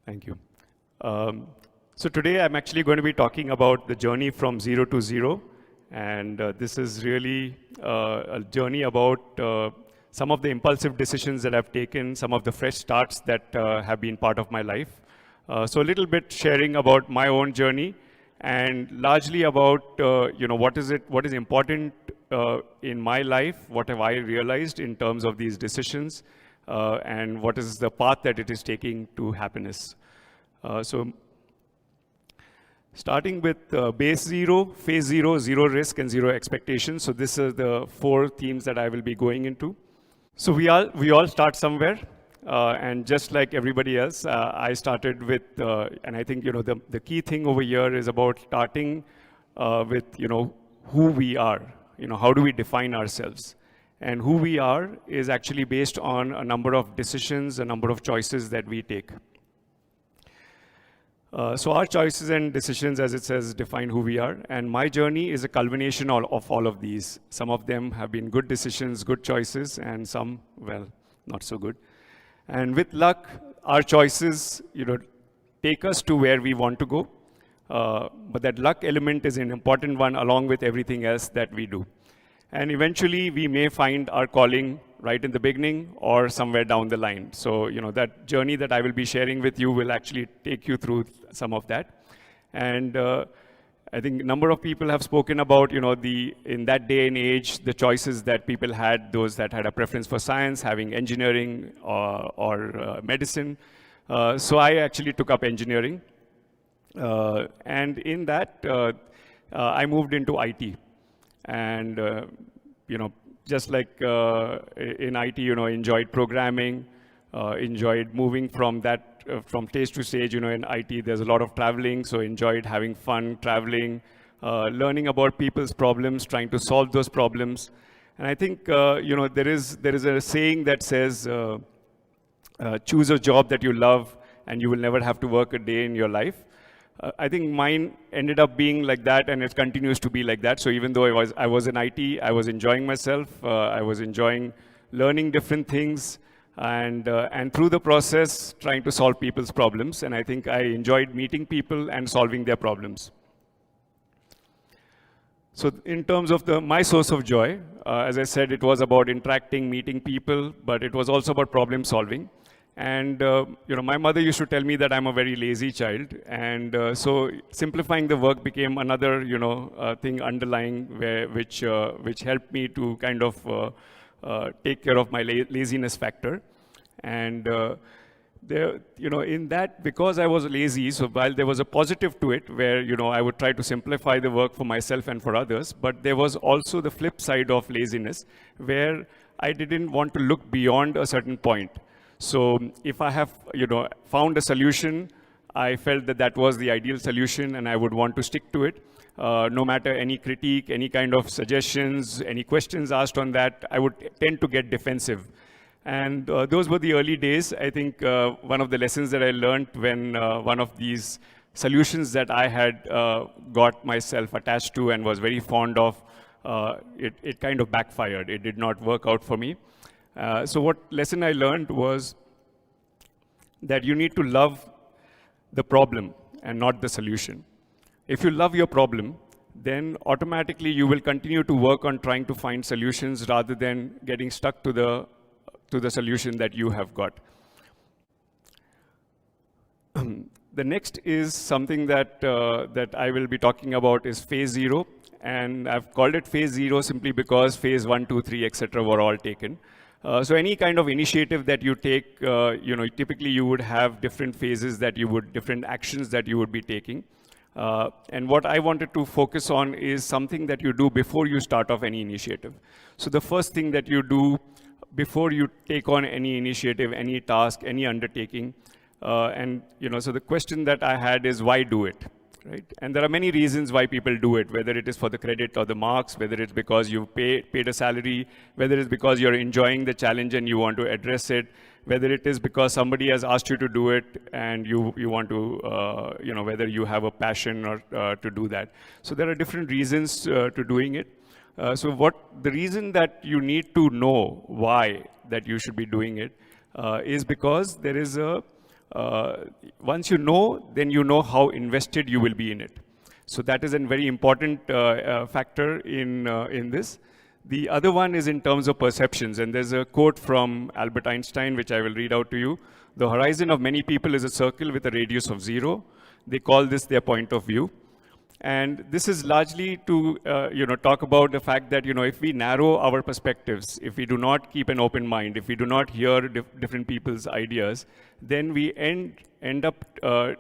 Thank you. So today I'm actually going to be talking about the journey from zero to zero. And this is really a journey about some of the impulsive decisions that I've taken, some of the fresh starts that have been part of my life. So a little bit sharing about my own journey and largely about what is important in my life, what have I realized in terms of these decisions, and what is the path that it is taking to happiness. So starting with base zero, phase zero, zero risk, and zero expectations. So this is the 4 themes that I will be going into. So we all start somewhere. And just like everybody else, I started with, and I think the key thing over here is about starting with who we are. How do we define ourselves? And who we are is actually based on a number of decisions, a number of choices that we take. So our choices and decisions, as it says, define who we are. And my journey is a culmination of all of these. Some of them have been good decisions, good choices, and some, well, not so good. And with luck, our choices, take us to where we want to go. But that luck element is an important one along with everything else that we do. And eventually, we may find our calling right in the beginning or somewhere down the line. So, that journey that I will be sharing with you will actually take you through some of that. And I think a number of people have spoken about, in that day and age, the choices that people had, those that had a preference for science, having engineering or medicine. So I actually took up engineering. And in that, I moved into IT. And, just like in IT, enjoyed programming, enjoyed moving from that, from stage to stage. In IT, there's a lot of traveling, so enjoyed having fun traveling, learning about people's problems, trying to solve those problems. And I think, there is a saying that says, choose a job that you love, and you will never have to work a day in your life. I think mine ended up being like that, and it continues to be like that. So even though I was in IT, I was enjoying myself. I was enjoying learning different things, and through the process, trying to solve people's problems. And I think I enjoyed meeting people and solving their problems. So in terms of my source of joy, as I said, it was about interacting, meeting people, but it was also about problem solving. And my mother used to tell me that I'm a very lazy child, and so simplifying the work became another thing underlying which helped me to kind of take care of my laziness factor. And in that, because I was lazy, so while there was a positive to it, where I would try to simplify the work for myself and for others, but there was also the flip side of laziness, where I didn't want to look beyond a certain point. So if I have, found a solution, I felt that was the ideal solution, and I would want to stick to it. No matter any critique, any kind of suggestions, any questions asked on that, I would tend to get defensive. And those were the early days. I think one of the lessons that I learned when one of these solutions that I had got myself attached to and was very fond of, it kind of backfired. It did not work out for me. So what lesson I learned was that you need to love the problem and not the solution. If you love your problem, then automatically you will continue to work on trying to find solutions rather than getting stuck to the solution that you have got. The next is something that I will be talking about is phase zero. And I've called it phase zero simply because phase 1, 2, 3, etc. were all taken. So any kind of initiative that you take, typically you would have different phases different actions that you would be taking. And what I wanted to focus on is something that you do before you start off any initiative. So the first thing that you do before you take on any initiative, any task, any undertaking, so the question that I had is, why do it? Right? And there are many reasons why people do it, whether it is for the credit or the marks, whether it's because you paid a salary, whether it's because you're enjoying the challenge and you want to address it, whether it is because somebody has asked you to do it and you want to, whether you have a passion or to do that. So there are different reasons to doing it. So the reason that you need to know why that you should be doing it is because there is a once you know, then you know how invested you will be in it. So that is a very important factor in this. The other one is in terms of perceptions, and there's a quote from Albert Einstein, which I will read out to you. The horizon of many people is a circle with a radius of 0. They call this their point of view. And this is largely to talk about the fact that if we narrow our perspectives, if we do not keep an open mind, if we do not hear different people's ideas, then we end up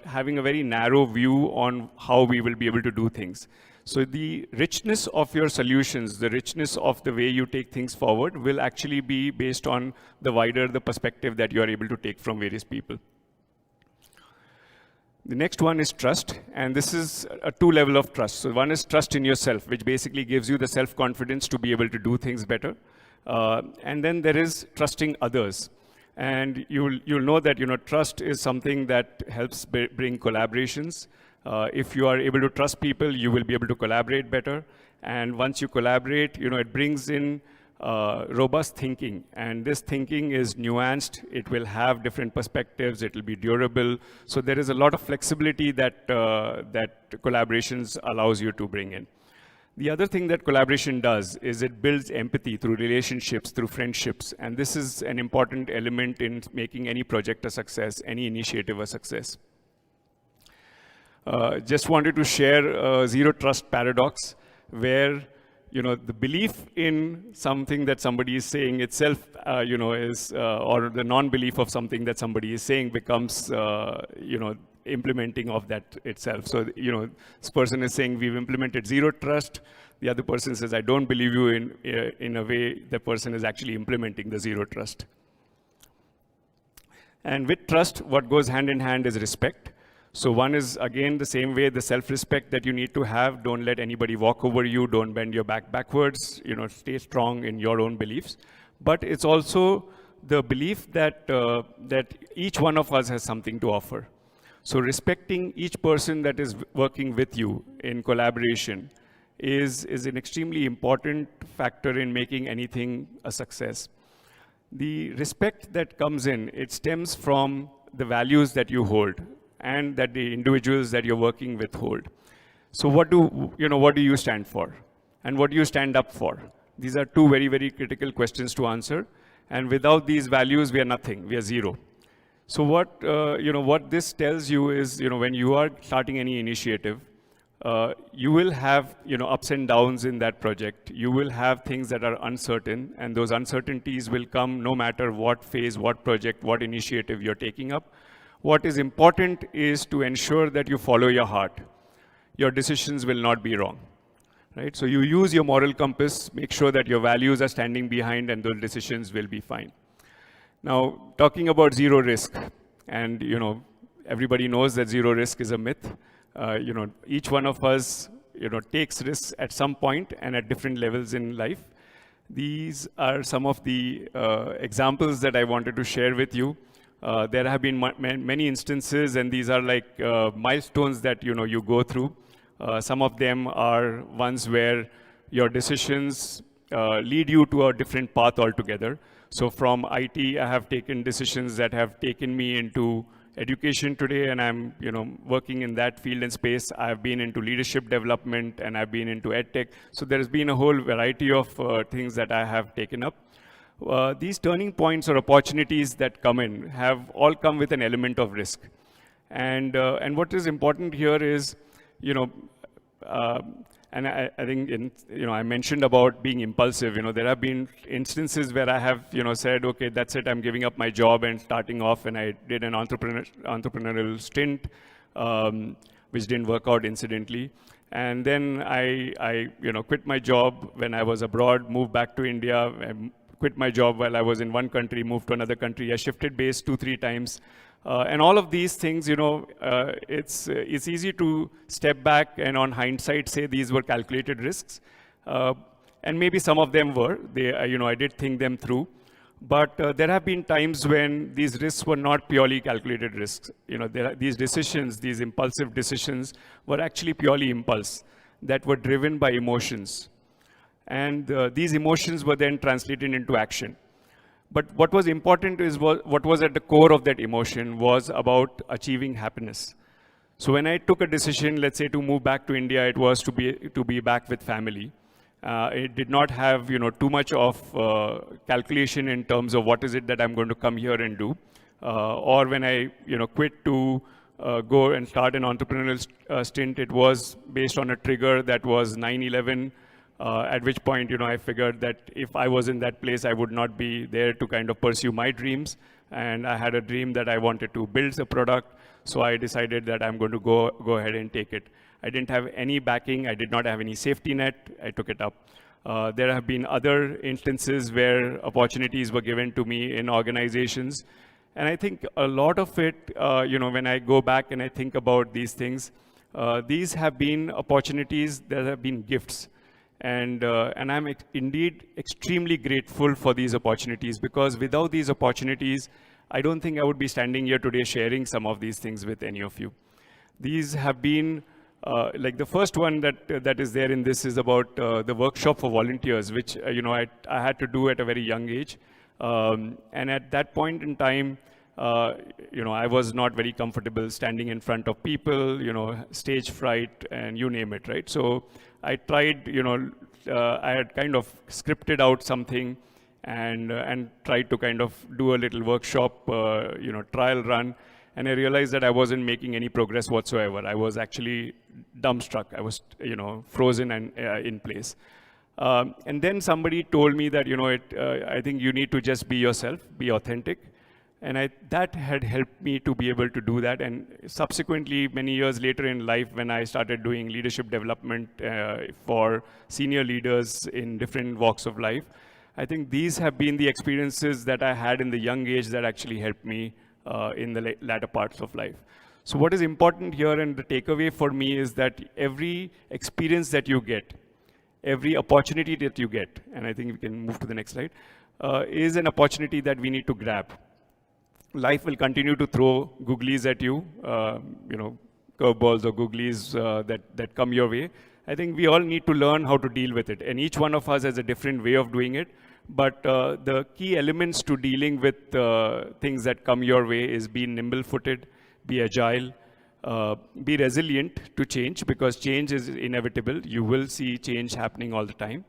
having a very narrow view on how we will be able to do things. So the richness of your solutions, the richness of the way you take things forward will actually be based on the wider the perspective that you are able to take from various people. The next one is trust, and this is a two-level of trust. So one is trust in yourself, which basically gives you the self-confidence to be able to do things better. And then there is trusting others. And you'll know that trust is something that helps bring collaborations. If you are able to trust people, you will be able to collaborate better. And once you collaborate, it brings in robust thinking. And this thinking is nuanced. It will have different perspectives. It will be durable. So there is a lot of flexibility that collaborations allows you to bring in. The other thing that collaboration does is it builds empathy through relationships, through friendships. And this is an important element in making any project a success, any initiative a success. Just wanted to share a zero trust paradox where the belief in something that somebody is saying itself, is, or the non-belief of something that somebody is saying becomes, implementing of that itself. So, this person is saying we've implemented zero trust. The other person says, I don't believe you in a way the person is actually implementing the zero trust. And with trust, what goes hand in hand is respect. So one is, again, the same way, the self-respect that you need to have. Don't let anybody walk over you. Don't bend your back backwards. Stay strong in your own beliefs. But it's also the belief that, that each one of us has something to offer. So respecting each person that is working with you in collaboration is an extremely important factor in making anything a success. The respect that comes in, it stems from the values that you hold and that the individuals that you're working with hold. So what do you stand for? And what do you stand up for? These are two very, very critical questions to answer. And without these values, we are nothing, we are zero. So what this tells you is, when you are starting any initiative, you will have, ups and downs in that project. You will have things that are uncertain, and those uncertainties will come no matter what phase, what project, what initiative you're taking up. What is important is to ensure that you follow your heart. Your decisions will not be wrong, right? So you use your moral compass, make sure that your values are standing behind, and those decisions will be fine. Now, talking about zero risk, and everybody knows that zero risk is a myth. Each one of us, takes risks at some point and at different levels in life. These are some of the examples that I wanted to share with you. There have been many instances, and these are like milestones that you go through. Some of them are ones where your decisions lead you to a different path altogether. So from IT, I have taken decisions that have taken me into education today, and I'm working in that field and space. I've been into leadership development, and I've been into edtech. So there's been a whole variety of things that I have taken up. These turning points or opportunities that come in have all come with an element of risk. And what is important here is, and I think I mentioned about being impulsive. There have been instances where I have said, okay, that's it, I'm giving up my job and starting off, and I did an entrepreneurial stint, which didn't work out incidentally. And then I quit my job when I was abroad, moved back to India, quit my job while I was in one country, moved to another country. I shifted base 2-3 times. And all of these things, it's easy to step back and on hindsight say these were calculated risks. And maybe some of them were. I did think them through. But there have been times when these risks were not purely calculated risks. These decisions, these impulsive decisions, were actually purely impulse that were driven by emotions. And these emotions were then translated into action. But what was important is what was at the core of that emotion was about achieving happiness. So when I took a decision, let's say to move back to India, it was to be back with family. It did not have too much of calculation in terms of what is it that I'm going to come here and do. Or when I quit to go and start an entrepreneurial stint, it was based on a trigger that was 9/11. At which point, I figured that if I was in that place, I would not be there to kind of pursue my dreams. And I had a dream that I wanted to build a product. So I decided that I'm going to go ahead and take it. I didn't have any backing. I did not have any safety net. I took it up. There have been other instances where opportunities were given to me in organizations. And I think a lot of it, when I go back and I think about these things, these have been opportunities that have been gifts. And I'm indeed extremely grateful for these opportunities, because without these opportunities, I don't think I would be standing here today sharing some of these things with any of you. These have been, like the first one that is there in this is about the workshop for volunteers, which I had to do at a very young age. And at that point in time, I was not very comfortable standing in front of people, stage fright, and you name it, right? So I tried, I had kind of scripted out something and tried to kind of do a little workshop, trial run. And I realized that I wasn't making any progress whatsoever. I was actually dumbstruck. I was, frozen and in place. And then somebody told me that, I think you need to just be yourself, be authentic. And that had helped me to be able to do that. And subsequently, many years later in life, when I started doing leadership development for senior leaders in different walks of life, I think these have been the experiences that I had in the young age that actually helped me in the latter parts of life. So what is important here, and the takeaway for me, is that every experience that you get, every opportunity that you get, and I think we can move to the next slide, is an opportunity that we need to grab. Life will continue to throw googlies at you, curveballs or googlies that come your way. I think we all need to learn how to deal with it. And each one of us has a different way of doing it. But the key elements to dealing with things that come your way is be nimble-footed, be agile, be resilient to change, because change is inevitable. You will see change happening all the time.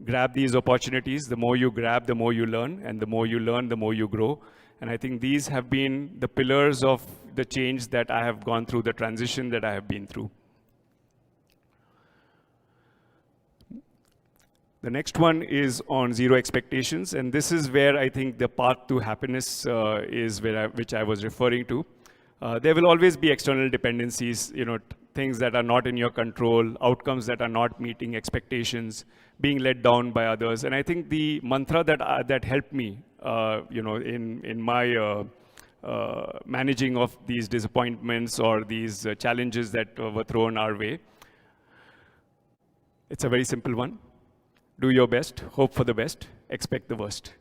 Grab these opportunities. The more you grab, the more you learn. And the more you learn, the more you grow. And I think these have been the pillars of the change that I have gone through, the transition that I have been through. The next one is on zero expectations. And this is where I think the path to happiness is which I was referring to. There will always be external dependencies, things that are not in your control, outcomes that are not meeting expectations, being let down by others. And I think the mantra that helped me, in my managing of these disappointments or these challenges that were thrown our way, it's a very simple one. Do your best, hope for the best, expect the worst.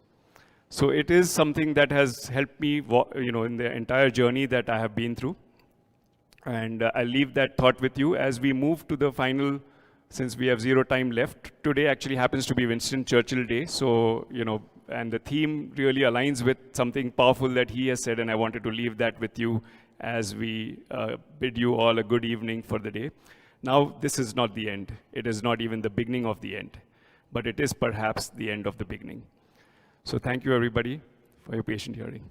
So it is something that has helped me, in the entire journey that I have been through. And I'll leave that thought with you as we move to the final, since we have zero time left. Today actually happens to be Winston Churchill Day. So, and the theme really aligns with something powerful that he has said, and I wanted to leave that with you as we bid you all a good evening for the day. Now, this is not the end. It is not even the beginning of the end, but it is perhaps the end of the beginning. So thank you, everybody, for your patient hearing.